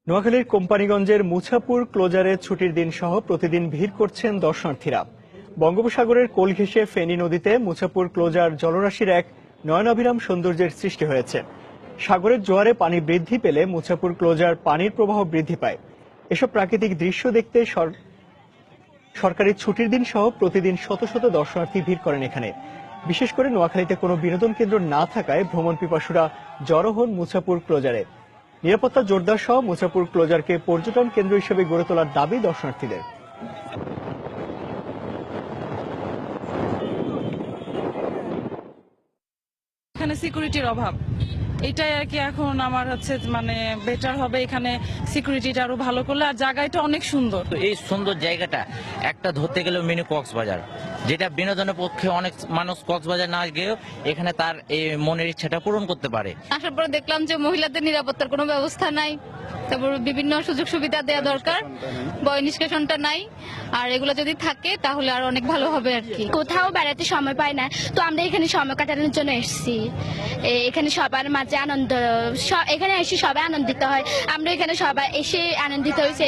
নোয়াখালীর কোম্পানীগঞ্জের মুছাপুর ক্লোজারে ছুটির দিন সহ প্রতিদিন ভিড় করছেন দর্শনার্থীরা। বঙ্গোপসাগরের কোল ঘেঁষে ফেনী নদীতে মুছাপুর ক্লোজার জলরাশির এক নয়নাভিরাম সৌন্দর্যের সৃষ্টি হয়েছে। সাগরের জোয়ারে পানি বৃদ্ধি পেলে মুছাপুর ক্লোজার পানির প্রবাহ বৃদ্ধি পায়। এসব প্রাকৃতিক দৃশ্য দেখতে সরকারি ছুটির দিন সহ প্রতিদিন শত শত দর্শনার্থী ভিড় করেন এখানে। বিশেষ করে নোয়াখালীতে কোনো বিনোদন কেন্দ্র না থাকায় ভ্রমণ পিপাসুরা জড়ো হন মুছাপুর ক্লোজারে। নিরাপত্তা জোরদার সহ মুছাপুর ক্লোজারকে পর্যটন কেন্দ্র হিসেবে গড়ে তোলার দাবি দর্শনার্থীদের। এখানে সিকিউরিটির অভাব, এটাই আর কি। এখন আমার হচ্ছে মানে বেটার হবে এখানে সিকিউরিটিটা আরো ভালো করলে। আর জায়গাটা অনেক সুন্দর। তো এই সুন্দর জায়গাটা একটা ধরতে গেলে মিনি কক্সবাজার, যেটা বিনোদনের পক্ষে অনেক মানুষ কক্সবাজার না গিয়েও এখানে তার এই মনের ইচ্ছাটা পূরণ করতে পারে। আসার পরে দেখলাম যে মহিলাদের নিরাপত্তার কোনো ব্যবস্থা নাই, তারপর বিভিন্ন সুযোগ সুবিধা দেওয়া দরকার, বয় নিষ্কাশনটা নাই। আর এগুলো যদি থাকে তাহলে আর অনেক ভালো হবে আর কি। কোথাও বেড়াতে সময় পাই না, তো আমরা এখানে সময় কাটানোর জন্য এসেছি। এখানে সবার মাঝে আনন্দ, এখানে এসে সবাই আনন্দিত হয়, আমরা এখানে সবাই এসে আনন্দিত হয়েছে।